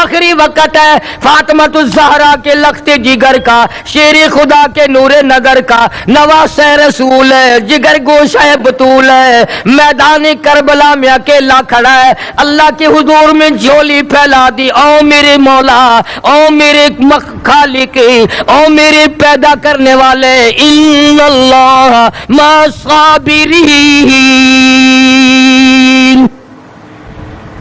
آخری وقت ہے فاطمۃ الزہرا کے لخت جگر کا، شیر خدا کے نور نظر کا، نواسہ رسول ہے، جگر گوشہ بطول ہے، میدان کربلا میں اکیلا کھڑا ہے، اللہ کے حضور میں جھولی پھیلا دی، او میرے مولا، او میرے خالق، او میرے پیدا کرنے والے، ان اللہ مع الصابرین،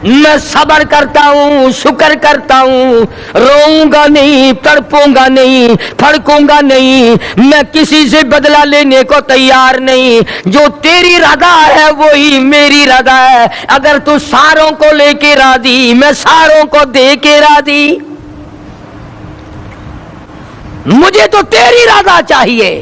میں صبر کرتا ہوں، شکر کرتا ہوں، روؤں گا نہیں، تڑپوں گا نہیں، پھڑکوں گا نہیں، میں کسی سے بدلہ لینے کو تیار نہیں، جو تیری رضا ہے وہی میری رضا ہے، اگر تو ساروں کو لے کے راضی، میں ساروں کو دے کے راضی، مجھے تو تیری رضا چاہیے۔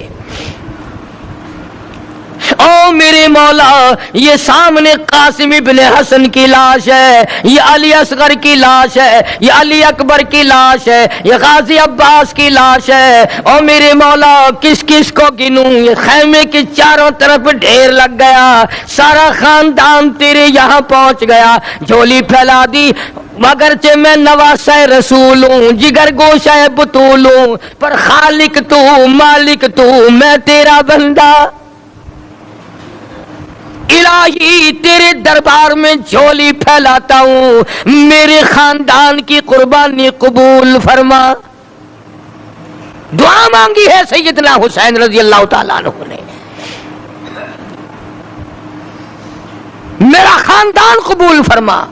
او میرے مولا، یہ سامنے قاسم ابن حسن کی لاش ہے، یہ علی اصغر کی لاش ہے، یہ علی اکبر کی لاش ہے، یہ غازی عباس کی لاش ہے، او میرے مولا کس کس کو گنوں؟ یہ خیمے کے چاروں طرف ڈھیر لگ گیا، سارا خاندان تیرے یہاں پہنچ گیا، جھولی پھیلا دی، اگرچہ میں نواسہ رسول ہوں، جگر گوشہ بطول ہوں، پر خالق تو، مالک تو، میں تیرا بندہ، الہی تیرے دربار میں جھولی پھیلاتا ہوں، میرے خاندان کی قربانی قبول فرما۔ دعا مانگی ہے سیدنا حسین رضی اللہ تعالیٰ عنہ نے، میرا خاندان قبول فرما،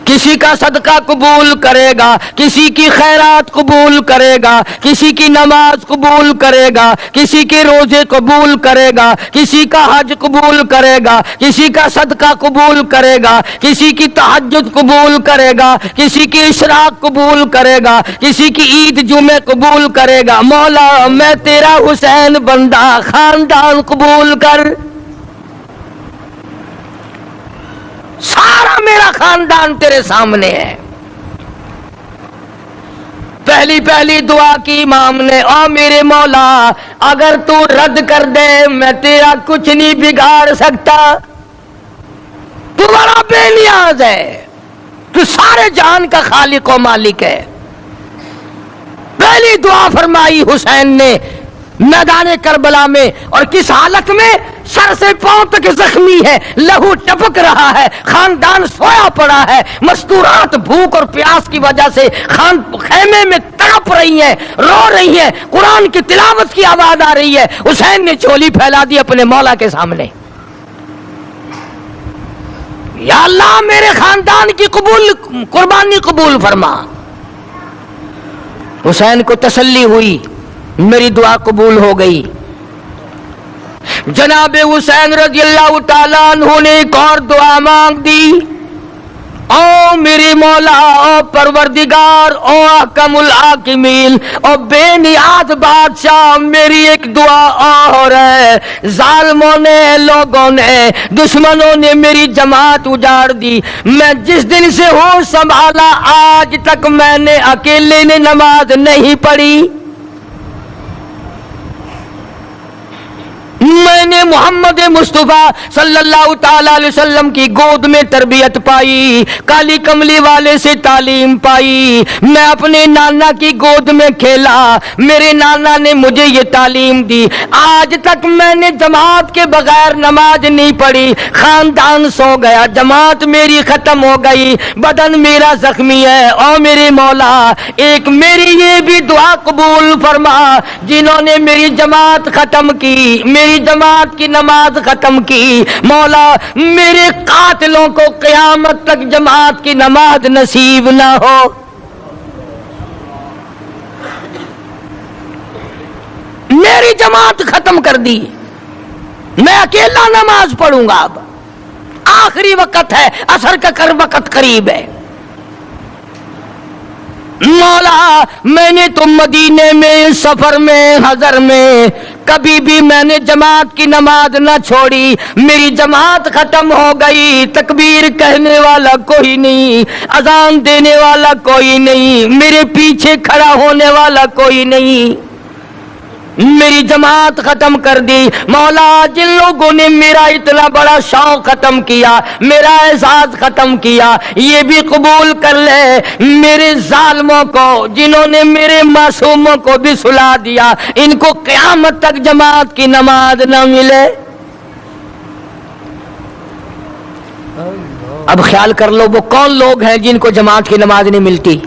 کسی کا صدقہ قبول کرے گا، کسی کی خیرات قبول کرے گا، کسی کی نماز قبول کرے گا، کسی کے روزے قبول کرے گا، کسی کا حج قبول کرے گا، کسی کا صدقہ قبول کرے گا، کسی کی تہجد قبول کرے گا، کسی کی اشراق قبول کرے گا، کسی کی عید جمعہ قبول کرے گا۔ مولا میں تیرا حسین بندہ، خاندان قبول کر، سارا میرا خاندان تیرے سامنے ہے۔ پہلی دعا کی امام نے، او میرے مولا اگر تو رد کر دے میں تیرا کچھ نہیں بگاڑ سکتا، تو بڑا بے نیاز ہے، تو سارے جہان کا خالق و مالک ہے۔ پہلی دعا فرمائی حسین نے میدان کربلا میں، اور کس حالت میں؟ سر سے پاؤں تک زخمی ہے، لہو ٹپک رہا ہے، خاندان سویا پڑا ہے، مستورات بھوک اور پیاس کی وجہ سے خیمے میں تڑپ رہی ہیں، رو رہی ہیں، قرآن کی تلاوت کی آواز آ رہی ہے، حسین نے جھولی پھیلا دی اپنے مولا کے سامنے، یا اللہ میرے خاندان کی قربانی قبول فرما۔ حسین کو تسلی ہوئی، میری دعا قبول ہو گئی۔ جناب حسین رضی اللہ تعالیٰ عنہ نے ایک اور دعا مانگ دی، او میرے مولا، او پروردگار، او احکم الحاکمین، او بے نیاز بادشاہ، میری ایک دعا اور ہے، ظالموں نے، لوگوں نے، دشمنوں نے میری جماعت اجاڑ دی، میں جس دن سے ہوش سنبھالا آج تک میں نے اکیلے نے نماز نہیں پڑھی، میں نے محمد مصطفیٰ صلی اللہ تعالی علیہ وسلم کی گود میں تربیت پائی، کالی کملی والے سے تعلیم پائی، میں اپنے نانا کی گود میں کھیلا، میرے نانا نے مجھے یہ تعلیم دی، آج تک میں نے جماعت کے بغیر نماز نہیں پڑھی، خاندان سو گیا، جماعت میری ختم ہو گئی، بدن میرا زخمی ہے، او میرے مولا ایک میری یہ بھی دعا قبول فرما، جنہوں نے میری جماعت ختم کی، میری جماعت کی نماز ختم کی، مولا میرے قاتلوں کو قیامت تک جماعت کی نماز نصیب نہ ہو۔ میری جماعت ختم کر دی، میں اکیلا نماز پڑھوں گا، اب آخری وقت ہے، عصر کا وقت قریب ہے، مولا میں نے تو مدینے میں، سفر میں، حضر میں کبھی بھی میں نے جماعت کی نماز نہ چھوڑی، میری جماعت ختم ہو گئی، تکبیر کہنے والا کوئی نہیں، اذان دینے والا کوئی نہیں، میرے پیچھے کھڑا ہونے والا کوئی نہیں، میری جماعت ختم کر دی۔ مولا جن لوگوں نے میرا اتنا بڑا شوق ختم کیا، میرا احساس ختم کیا، یہ بھی قبول کر لے میرے ظالموں کو جنہوں نے میرے معصوموں کو بھی سلا دیا، ان کو قیامت تک جماعت کی نماز نہ ملے۔ اب خیال کر لو وہ کون لوگ ہیں جن کو جماعت کی نماز نہیں ملتی۔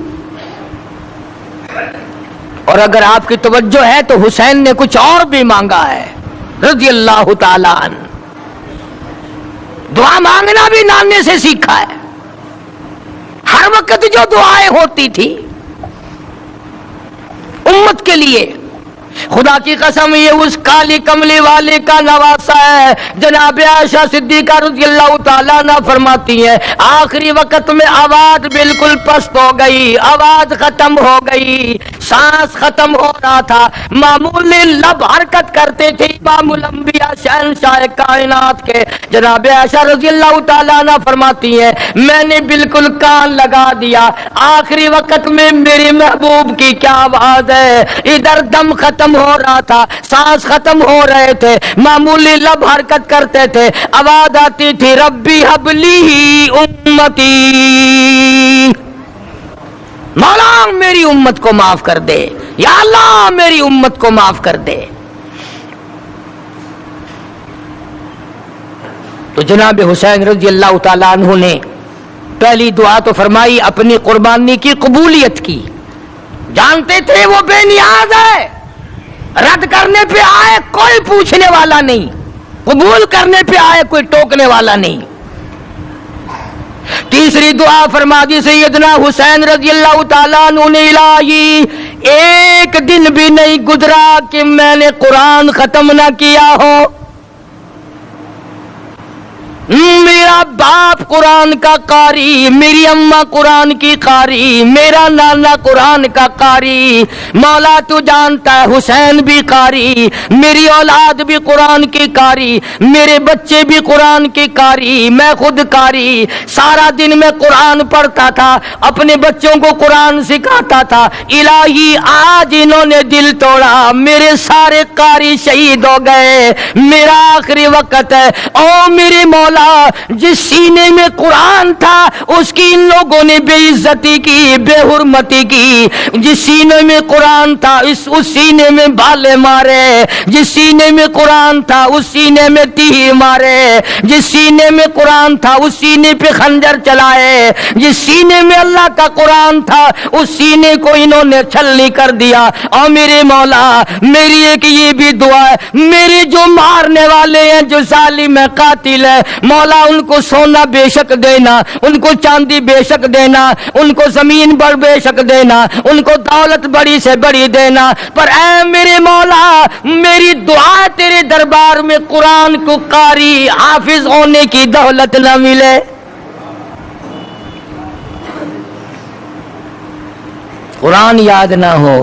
اور اگر آپ کی توجہ ہے تو حسین نے کچھ اور بھی مانگا ہے رضی اللہ تعالیٰ عنہ۔ دعا مانگنا بھی نانے سے سیکھا ہے۔ ہر وقت جو دعائیں ہوتی تھی امت کے لیے، خدا کی قسم یہ اس کالی کملی والے کا نواسا ہے۔ جناب عائشہ صدیقہ رضی اللہ تعالیٰ عنہ فرماتی ہیں آخری وقت میں آواز بالکل پست ہو گئی، آواز ختم ہو گئی، سانس ختم ہو رہا تھا، معمول لب حرکت کرتے تھے امام الانبیاء شہنشاہ کائنات کے۔ جناب عائشہ رضی اللہ تعالیٰ عنہ فرماتی ہیں میں نے بالکل کان لگا دیا، آخری وقت میں میرے محبوب کی کیا آواز ہے، ادھر دم ختم ہو رہا تھا، سانس ختم ہو رہے تھے، معمولی لب حرکت کرتے تھے، آواز آتی تھی ربی حبلی امتی، مولا میری امت کو معاف کر دے، یا اللہ میری امت کو معاف کر دے۔ تو جناب حسین رضی اللہ تعالیٰ عنہ نے پہلی دعا تو فرمائی اپنی قربانی کی قبولیت کی، جانتے تھے وہ بے نیاز ہے، رد کرنے پہ آئے کوئی پوچھنے والا نہیں، قبول کرنے پہ آئے کوئی ٹوکنے والا نہیں۔ تیسری دعا فرما دی سیدنا حسین رضی اللہ تعالیٰ عنہ نے الہی ایک دن بھی نہیں گزرا کہ میں نے قرآن ختم نہ کیا ہو، میرا باپ قرآن کا قاری، میری اماں قرآن کی قاری، میرا نانا قرآن کا قاری، مولا تو جانتا ہے حسین بھی قاری، میری اولاد بھی قرآن کی قاری، میرے بچے بھی قرآن کی قاری، میں خود قاری، سارا دن میں قرآن پڑھتا تھا، اپنے بچوں کو قرآن سکھاتا تھا، الہی آج انہوں نے دل توڑا، میرے سارے قاری شہید ہو گئے، میرا آخری وقت ہے، او میرے مولا جس سینے میں قرآن تھا اس کی ان لوگوں نے بے عزتی کی، بے حرمتی کی، جس سینے میں قرآن تھا اس سینے میں بالے مارے، جس سینے میں قرآن تھا اس سینے میں تیر مارے، جس سینے میں قرآن تھا اس سینے پہ خنجر چلائے، جس سینے میں اللہ کا قرآن تھا اس سینے کو انہوں نے چھلنی کر دیا۔ اور میرے مولا میری ایک یہ بھی دعا ہے، میرے جو مارنے والے ہیں جو ظالم ہے قاتل ہے، مولا ان کو سونا بے شک دینا، ان کو چاندی بے شک دینا، ان کو زمین بڑھ بے شک دینا، ان کو دولت بڑی سے بڑی دینا، پر اے میرے مولا میری دعا تیرے دربار میں قرآن کو قاری حافظ ہونے کی دولت نہ ملے۔ قرآن یاد نہ ہو،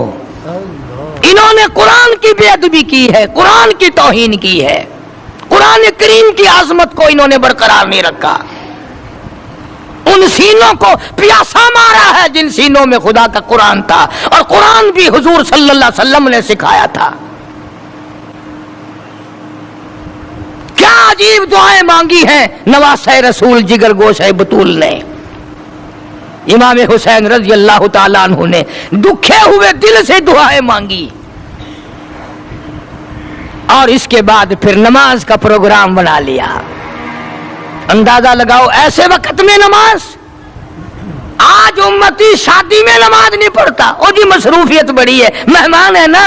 انہوں نے قرآن کی بے ادبی کی ہے، قرآن کی توہین کی ہے، قرآن کریم کی عظمت کو انہوں نے برقرار نہیں رکھا، ان سینوں کو پیاسا مارا ہے جن سینوں میں خدا کا قرآن تھا، اور قرآن بھی حضور صلی اللہ علیہ وسلم نے سکھایا تھا۔ کیا عجیب دعائیں مانگی ہیں نواسہ رسول جگر گوش بطول نے، امام حسین رضی اللہ تعالیٰ عنہ نے دکھے ہوئے دل سے دعائیں مانگی، اور اس کے بعد پھر نماز کا پروگرام بنا لیا۔ اندازہ لگاؤ ایسے وقت میں نماز، آج امتی شادی میں نماز نہیں پڑھتا، او جی مصروفیت بڑی ہے، مہمان ہے نا،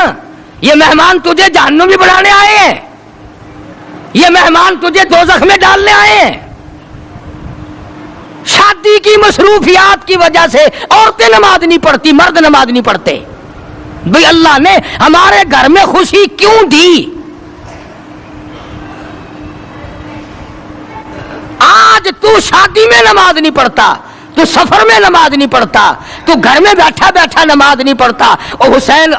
یہ مہمان تجھے جہنم میں بڑھانے آئے ہیں، یہ مہمان تجھے دوزخ میں ڈالنے آئے ہیں۔ شادی کی مصروفیات کی وجہ سے عورتیں نماز نہیں پڑھتی، مرد نماز نہیں پڑھتے۔ بھئی اللہ نے ہمارے گھر میں خوشی کیوں دی؟ آج تو شادی میں نماز نہیں پڑھتا، تو سفر میں نماز نہیں پڑھتا، تو گھر میں بیٹھا بیٹھا نماز نہیں پڑھتا، اور حسین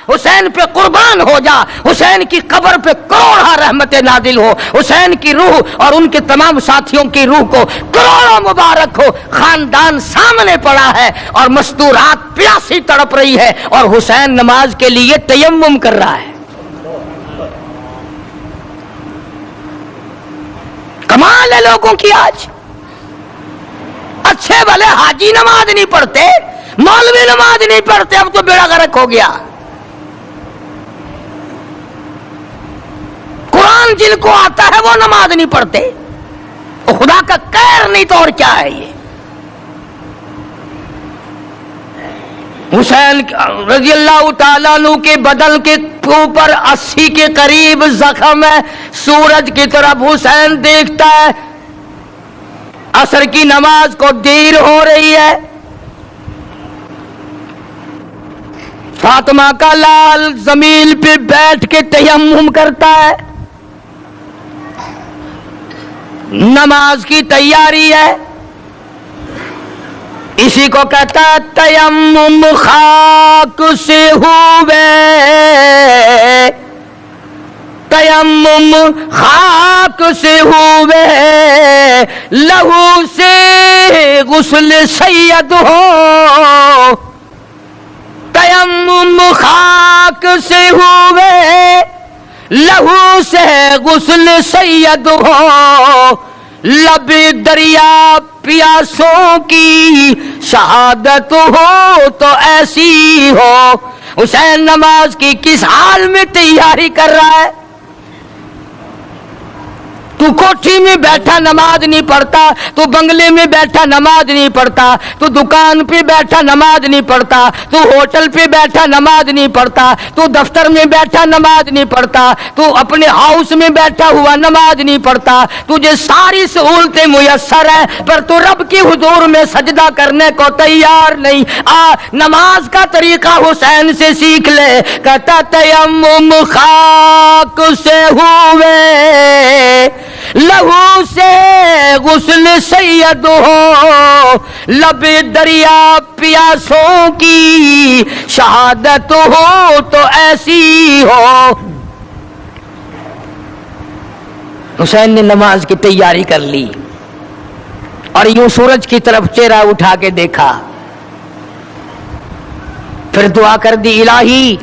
حسین پہ قربان ہو جا، حسین کی قبر پہ کروڑا رحمت نازل ہو، حسین کی روح اور ان کے تمام ساتھیوں کی روح کو کروڑوں مبارک ہو۔ خاندان سامنے پڑا ہے اور مستورات پیاسی تڑپ رہی ہے، اور حسین نماز کے لیے تیمم کر رہا ہے۔ لوگوں کی آج. اچھے بھلے حاجی نماز نہیں پڑھتے, مولوی نماز نہیں پڑھتے, اب تو بیڑا غرق ہو گیا. قرآن جن کو آتا ہے وہ نماز نہیں پڑھتے, خدا کا قہر نہیں تو اور کیا ہے یہ. حسین رضی اللہ تعالیٰ عنہ کے بدن کے اوپر 80 کے قریب زخم ہے. سورج کی طرف حسین دیکھتا ہے, عصر کی نماز کو دیر ہو رہی ہے. فاطمہ کا لال زمین پہ بیٹھ کے تیمم کرتا ہے, نماز کی تیاری ہے. اسی کو کہتا ہے تیمم خاک سے ہوئے, تیمم خاک سے ہوئے, لہو سے غسل سید ہو. تیمم خاک سے ہوئے, لہو سے غسل سید ہو. لب دریا پیاسوں کی شہادت ہو تو ایسی ہو. حسین نماز کی کس حال میں تیاری کر رہا ہے؟ تو کوٹھی میں بیٹھا نماز نہیں پڑھتا, تو بنگلے میں بیٹھا نماز نہیں پڑھتا, تو دکان پہ بیٹھا نماز نہیں پڑھتا, تو ہوٹل پہ بیٹھا نماز نہیں پڑھتا, تو دفتر میں بیٹھا نماز نہیں پڑھتا, تو اپنے ہاؤس میں بیٹھا ہوا نماز نہیں پڑھتا. تجھے ساری سہولتیں میسر ہیں پر تو رب کے حضور میں سجدہ کرنے کو تیار نہیں. نماز کا طریقہ حسین سے سیکھ لے. کہتا تیمم خاک سے ہوئے, لہو سے غسل سید ہو. لب دریا پیاسوں کی شہادت ہو تو ایسی ہو. حسین نے نماز کی تیاری کر لی اور یوں سورج کی طرف چہرہ اٹھا کے دیکھا, پھر دعا کر دی, الہی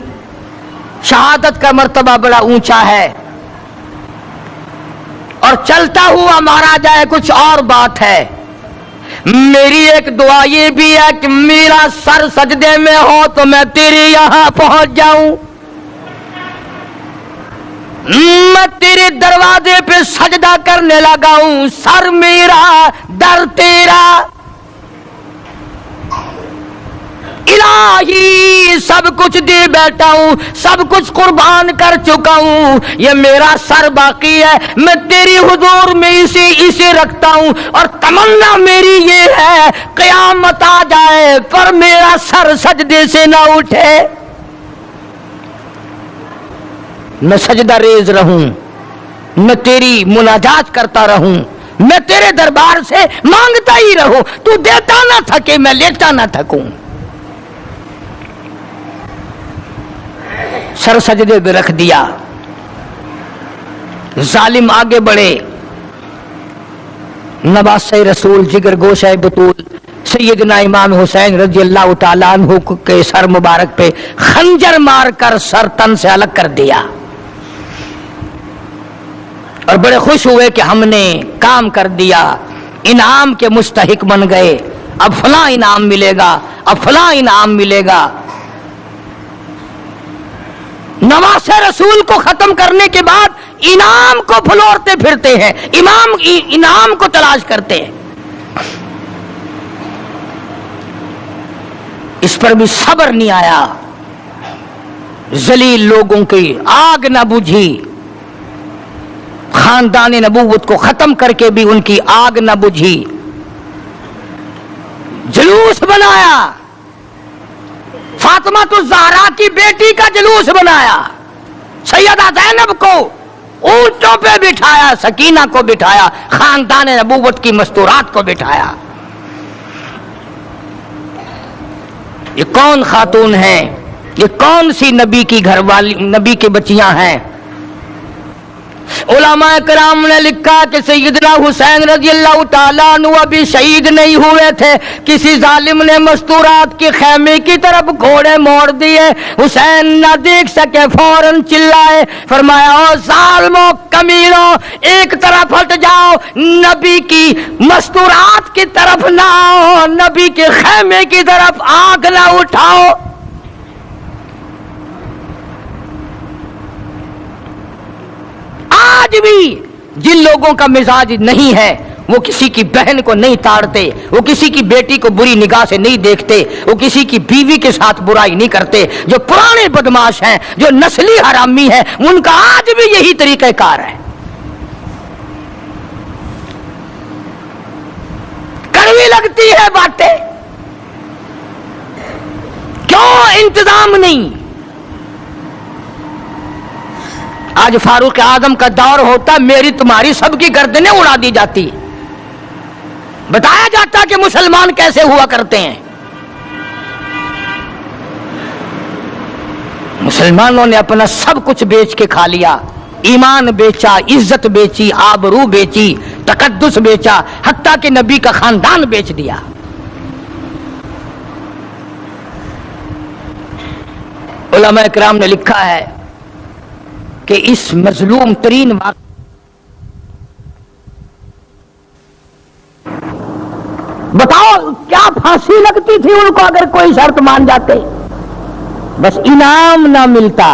شہادت کا مرتبہ بڑا اونچا ہے اور چلتا ہوا مارا جائے کچھ اور بات ہے. میری ایک دعا یہ بھی ہے کہ میرا سر سجدے میں ہو تو میں تیرے یہاں پہنچ جاؤں, میں تیرے دروازے پہ سجدہ کرنے لگا ہوں. سر میرا در تیرا, الہی سب کچھ دے بیٹھا ہوں, سب کچھ قربان کر چکا ہوں, یہ میرا سر باقی ہے, میں تیری حضور میں اسے رکھتا ہوں. اور تمنا میری یہ ہے قیامت آ جائے پر میرا سر سجدے سے نہ اٹھے, میں سجدہ ریز رہوں, میں تیری مناجات کرتا رہوں, میں تیرے دربار سے مانگتا ہی رہوں. تو دیتا نہ تھکے, میں لیتا نہ تھکوں. سر سجدے پہ رکھ دیا. ظالم آگے بڑھے. نواسہ رسول جگر گوشہ بطول سیدنا امام حسین رضی اللہ تعالیٰ عنہ کے سر مبارک پہ خنجر مار کر سر تن سے الگ کر دیا اور بڑے خوش ہوئے کہ ہم نے کام کر دیا, انعام کے مستحق بن گئے. اب فلاں انعام ملے گا, اب فلاں انعام ملے گا. نواسہ رسول کو ختم کرنے کے بعد انعام کو پھلورتے پھرتے ہیں, انعام کو تلاش کرتے ہیں. اس پر بھی صبر نہیں آیا. ذلیل لوگوں کی آگ نہ بجھی, خاندان نبوت کو ختم کر کے بھی ان کی آگ نہ بجھی. جلوس بنایا, فاطمہ الزہرا کی بیٹی کا جلوس بنایا, سیدہ زینب کو اونٹوں پہ بٹھایا, سکینہ کو بٹھایا, خاندان نبوت کی مستورات کو بٹھایا. یہ کون خاتون ہیں, یہ کون سی نبی کی گھر والی, نبی کی بچیاں ہیں؟ علماء کرام نے لکھا کہ سیدنا حسین رضی اللہ تعالیٰ عنہ ابھی شہید نہیں ہوئے تھے، کسی ظالم نے مستورات کے خیمے کی طرف گھوڑے موڑ دیے، حسین نہ دیکھ سکے، فوراً چلائے، فرمایا او ظالموں کمینوں ایک طرف ہٹ جاؤ، نبی کی مستورات کی طرف نہ آؤ، نبی کے خیمے کی طرف آنکھ نہ اٹھاؤ۔ آج بھی جن لوگوں کا مزاج نہیں ہے وہ کسی کی بہن کو نہیں تاڑتے، وہ کسی کی بیٹی کو بری نگاہ سے نہیں دیکھتے، وہ کسی کی بیوی کے ساتھ برائی نہیں کرتے، جو پرانے بدماش ہیں، جو نسلی حرامی ہیں، ان کا آج بھی یہی طریقہ کار ہے۔ کڑوی لگتی ہے باتیں، کیوں انتظام نہیں؟ آج فاروق اعظم کا دور ہوتا، میری تمہاری سب کی گردنیں اڑا دی جاتی، بتایا جاتا کہ مسلمان کیسے ہوا کرتے ہیں۔ مسلمانوں نے اپنا سب کچھ بیچ کے کھا لیا، ایمان بیچا، عزت بیچی، آبرو بیچی، تقدس بیچا، حتیٰ کہ نبی کا خاندان بیچ دیا۔ علماء کرام نے لکھا ہے کہ اس مظلوم ترین واقعہ بتاؤ کیا پھانسی لگتی تھی ان کو اگر کوئی شرط مان جاتے؟ بس انعام نہ ملتا،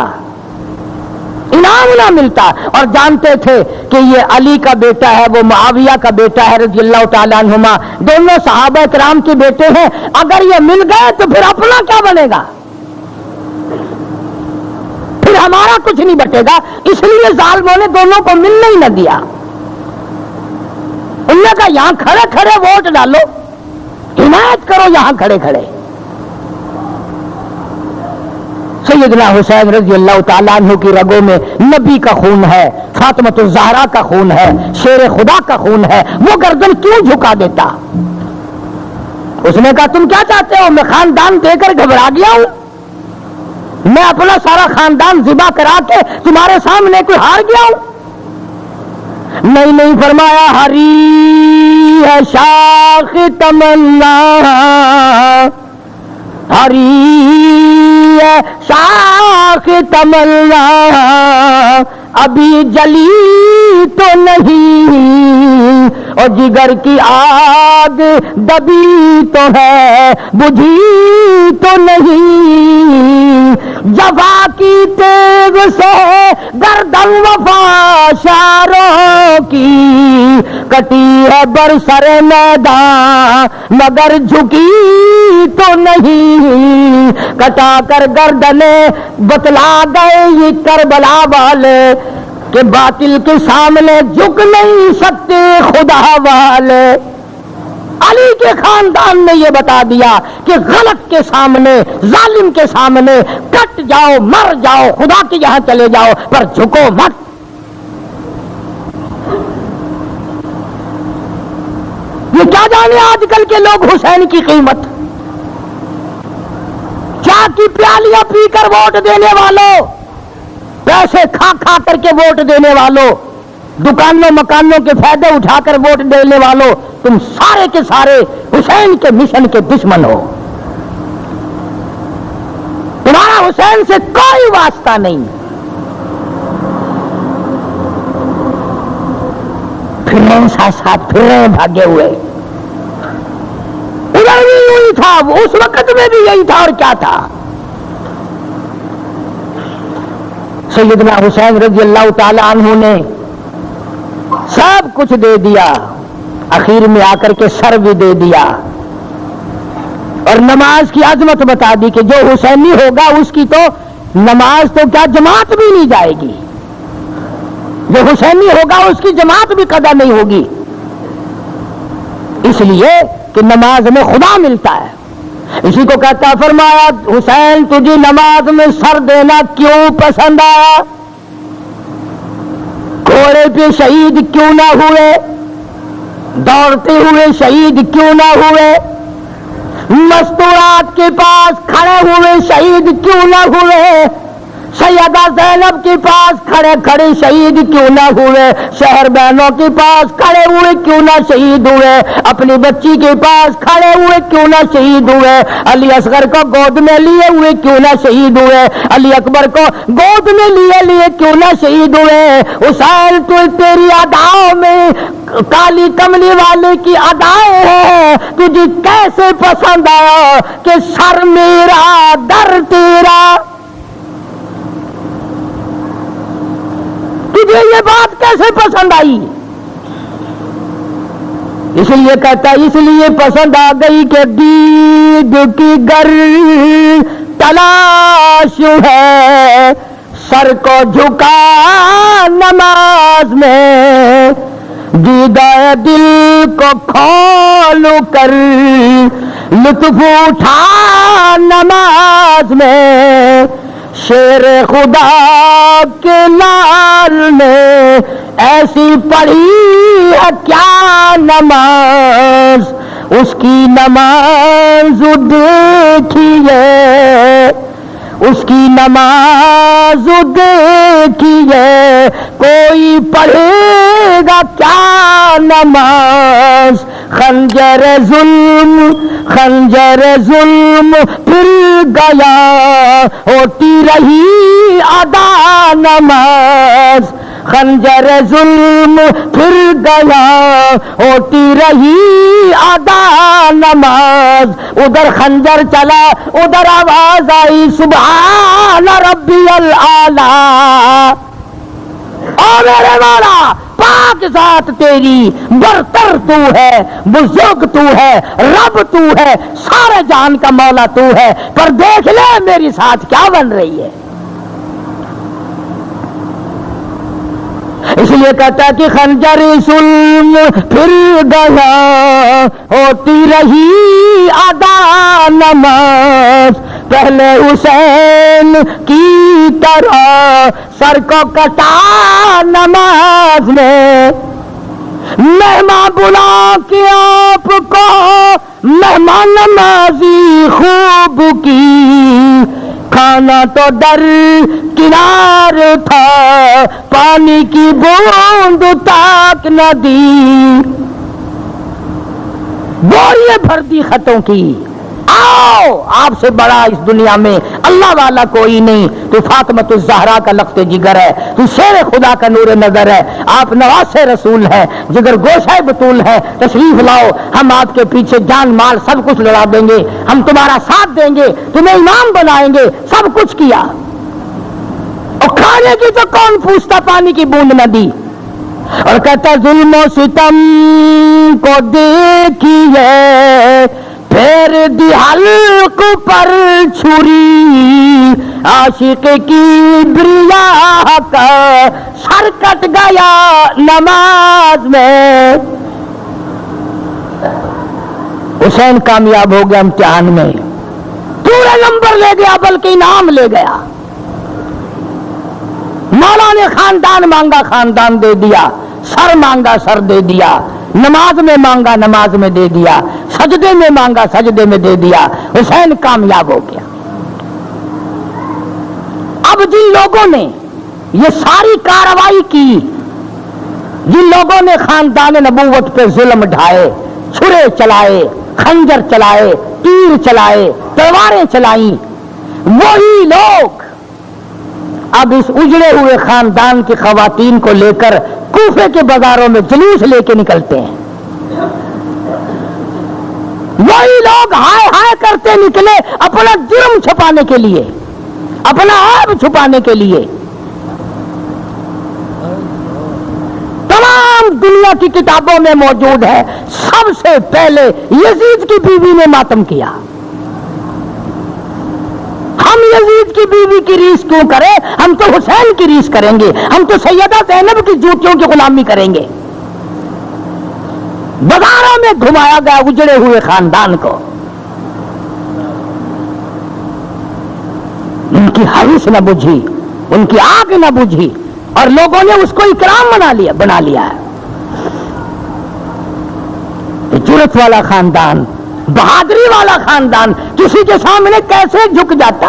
انعام نہ ملتا، اور جانتے تھے کہ یہ علی کا بیٹا ہے، وہ معاویہ کا بیٹا ہے رضی اللہ تعالیٰ عنہما، دونوں صحابہ کرام کے بیٹے ہیں، اگر یہ مل گئے تو پھر اپنا کیا بنے گا؟ پھر ہمارا کچھ نہیں بٹے گا، اس لیے ظالموں نے دونوں کو ملنے ہی نہ دیا۔ انہوں نے کہا یہاں کھڑے کھڑے ووٹ ڈالو، حمایت کرو یہاں کھڑے کھڑے۔ سیدنا حسین رضی اللہ تعالیٰ عنہ کی رگوں میں نبی کا خون ہے، فاطمۃ الزہرا کا خون ہے، شیر خدا کا خون ہے، وہ گردن کیوں جھکا دیتا؟ اس نے کہا تم کیا چاہتے ہو؟ میں خاندان دے کر گھبرا گیا ہوں، میں اپنا سارا خاندان ذبح کرا کے تمہارے سامنے کوئی ہار گیا ہوں؟ نہیں نہیں، فرمایا ہری ہے شاخ تمنا، ہری ہے شاخ تمنا، ابھی جلی تو نہیں، اور جگر کی آگ دبی تو ہے، بجھی تو نہیں، جفا کی تیغ سے گردن وفا شاروں کی، کٹی ہے برسر میدان مگر جھکی تو نہیں، کٹا کر گردنیں بتلا گئے یہ کربلا والے کہ باطل کے سامنے جھک نہیں سکتے خدا والے۔ علی کے خاندان نے یہ بتا دیا کہ غلط کے سامنے، ظالم کے سامنے کٹ جاؤ، مر جاؤ، خدا کے یہاں چلے جاؤ، پر جھکو مت۔ یہ کیا جانے آج کل کے لوگ حسین کی قیمت، چاہ کی پیالیاں پی کر ووٹ دینے والوں، پیسے کھا کھا کر کے ووٹ دینے والوں، دکانوں مکانوں کے فائدے اٹھا کر ووٹ دینے والوں، تم سارے کے سارے حسین کے مشن کے دشمن ہو۔ تمہارا حسین سے کوئی واسطہ نہیں۔ پھر رہے ساتھ ساتھ پھر رہے بھاگے ہوئے، ادھر بھی یہی تھا، اس وقت میں بھی یہی تھا، اور کیا تھا؟ سیدنا حسین رضی اللہ تعالی عنہ نے سب کچھ دے دیا، اخیر میں آ کر کے سر بھی دے دیا، اور نماز کی عظمت بتا دی کہ جو حسینی ہوگا اس کی تو نماز تو کیا جماعت بھی نہیں جائے گی، جو حسینی ہوگا اس کی جماعت بھی قضا نہیں ہوگی، اس لیے کہ نماز میں خدا ملتا ہے۔ اسی کو کہتا، فرمایا حسین تجھے نماز میں سر دینا کیوں پسند آیا؟ گھوڑے پہ شہید کیوں نہ ہوئے؟ دوڑتے ہوئے شہید کیوں نہ ہوئے؟ مستورات کے پاس کھڑے ہوئے شہید کیوں نہ ہوئے؟ سیدہ زینب کے پاس کھڑے کھڑے شہید کیوں نہ ہوئے؟ شہر بہنوں کے پاس کھڑے ہوئے کیوں نہ شہید ہوئے؟ اپنی بچی کے پاس کھڑے ہوئے کیوں نہ شہید ہوئے؟ علی اصغر کو گود میں لیے ہوئے کیوں نہ شہید ہوئے؟ علی اکبر کو گود میں لیے کیوں نہ شہید ہوئے؟ حسین تو تیری اداؤں میں کالی کملی والے کی ادائیں ہیں، تجھے کیسے پسند آیا کہ سر میرا در تیرا؟ تجھے یہ بات کیسے پسند آئی؟ اس لیے کہتا ہے اس لیے پسند آ گئی کہ دید کی گر تلاش ہے، سر کو جھکا نماز میں، دیدہ دل کو کھول کر لطف اٹھا نماز میں، شیر خدا کے لال نے ایسی پڑھی ہے کیا نماز، اس کی نماز دیکھیے، اس کی نماز دیکھیے، کوئی پڑھے گا کیا نماز؟ خنجر ظلم پھر گیا، ہوتی رہی ادا نماز، خنجر ظلم پھر گیا، ہوتی رہی ادا نماز، ادھر خنجر چلا ادھر آواز آئی سبحان ربی الاعلیٰ، او میرے مولا پاک ذات تیری، برتر تو ہے، بزرگ تو ہے، رب تو ہے، سارے جہان کا مولا تو ہے، پر دیکھ لے میری ساتھ کیا بن رہی ہے۔ اس لیے کہتا ہے کہ خنجر ظلم پھر گیا، ہوتی رہی ادا نماز، پہلے حسین کی طرح سر کو کٹا نماز میں، مہمان بلا کے آپ کو مہمان نمازی خوب کی، کھانا تو در کنار تھا، پانی کی بوند تاک نہ دی، بوریے بھر دی خطوں کی، آؤ آپ سے بڑا اس دنیا میں اللہ والا کوئی نہیں، تو فاطمۃ الزہرا کا لخت جگر ہے، تو شیر خدا کا نور نظر ہے، آپ نواز رسول ہے، جگر گوشہ بطول ہے، تشریف لاؤ، ہم آپ کے پیچھے جان مال سب کچھ لڑا دیں گے، ہم تمہارا ساتھ دیں گے، تمہیں امام بنائیں گے، سب کچھ کیا، اور کھانے کی تو کون پوچھتا، پانی کی بوند نہ دی، اور کہتا ظلم و ستم کو دیکھیے، پھر دی حلق پر چھری، عاشق کی بریا کا سر کٹ گیا نماز میں، حسین کامیاب ہو گیا امتحان میں، پورے نمبر لے گیا بلکہ انعام لے گیا، مولا نے خاندان مانگا خاندان دے دیا، سر مانگا سر دے دیا، نماز میں مانگا نماز میں دے دیا، سجدے میں مانگا سجدے میں دے دیا، حسین کامیاب ہو گیا۔ اب جن لوگوں نے یہ ساری کارروائی کی، جن لوگوں نے خاندان نبوت پہ ظلم ڈھائے، چھرے چلائے، خنجر چلائے، تیر چلائے، تلواریں چلائیں، وہی لوگ اب اس اجڑے ہوئے خاندان کی خواتین کو لے کر کوفے کے بازاروں میں جلوس لے کے نکلتے ہیں، وہی لوگ ہائے ہائے کرتے نکلے اپنا جرم چھپانے کے لیے، اپنا عیب چھپانے کے لیے۔ تمام دنیا کی کتابوں میں موجود ہے، سب سے پہلے یزید کی بیوی نے ماتم کیا۔ ہم یزید کی بیوی کی ریس کیوں کریں؟ ہم تو حسین کی ریس کریں گے، ہم تو سیدہ زینب کی جوتیوں کی غلامی کریں گے۔ بازاروں میں گھمایا گیا اجڑے ہوئے خاندان کو، ان کی حوث نہ بجھی، ان کی آگ نہ بجھی، اور لوگوں نے اس کو اکرام بنا لیا ہے۔ جرت والا خاندان، بہادری والا خاندان کسی کے سامنے کیسے جھک جاتا؟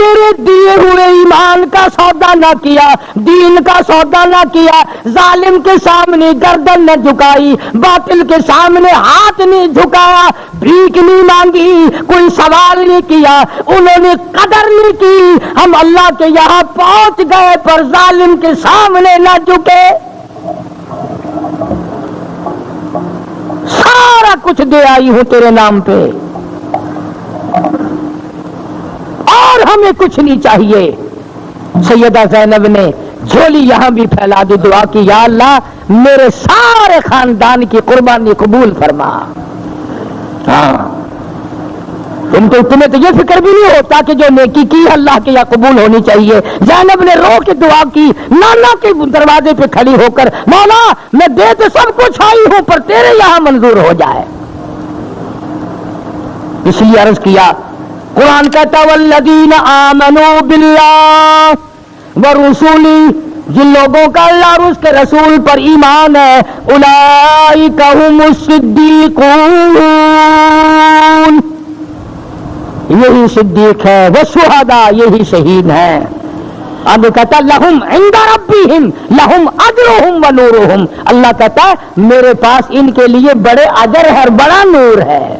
تیرے دیے ہوئے ایمان کا سودا نہ کیا، دین کا سودا نہ کیا، ظالم کے سامنے گردن نہ جھکائی، باطل کے سامنے ہاتھ نہیں جھکایا، بھیک نہیں مانگی، کوئی سوال نہیں کیا، انہوں نے قدر نہیں کی، ہم اللہ کے یہاں پہنچ گئے پر ظالم کے سامنے نہ جھکے، سارا کچھ دے آئی ہوں تیرے نام پہ اور ہمیں کچھ نہیں چاہیے۔ سیدہ زینب نے جھولی یہاں بھی پھیلا دی، دعا کی یا اللہ میرے سارے خاندان کی قربانی قبول فرما۔ ہاں تمہیں تو یہ فکر بھی نہیں ہوتا کہ جو نیکی کی اللہ کے یہاں قبول ہونی چاہیے۔ زینب نے رو کے دعا کی، نانا کے دروازے پہ کھڑی ہو کر، مولا میں دے تو سب کچھ آئی ہوں پر تیرے یہاں منظور ہو جائے۔ اس لیے عرض کیا، قرآن کہتا والذین آمنوا باللہ ورسولہ، جن لوگوں کا اللہ اور اس کے رسول پر ایمان ہے، اولئک ھم الصدیقون، یہی صدیق ہے، والشہداء، یہی شہید ہیں۔ اب کہتا لہم عند ربہم لہم اجرہم ونورہم، اللہ کہتا ہے میرے پاس ان کے لیے بڑے اجر ہے اور بڑا نور ہے،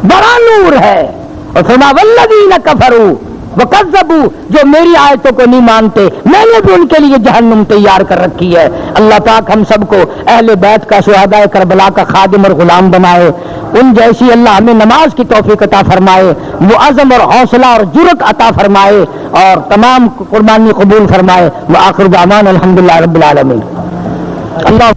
بڑا نور ہے۔ اور فرمایا والذین کفروا وکذبوا، جو میری آیتوں کو نہیں مانتے میں نے بھی ان کے لیے جہنم تیار کر رکھی ہے۔ اللہ پاک ہم سب کو اہل بیت کا، شہداء کربلا کا خادم اور غلام بنائے، ان جیسی اللہ ہمیں نماز کی توفیق عطا فرمائے، وہ عزم اور حوصلہ اور جرأت عطا فرمائے اور تمام قربانی قبول فرمائے۔ وآخر دعوانا الحمدللہ رب العالمین۔ اللہ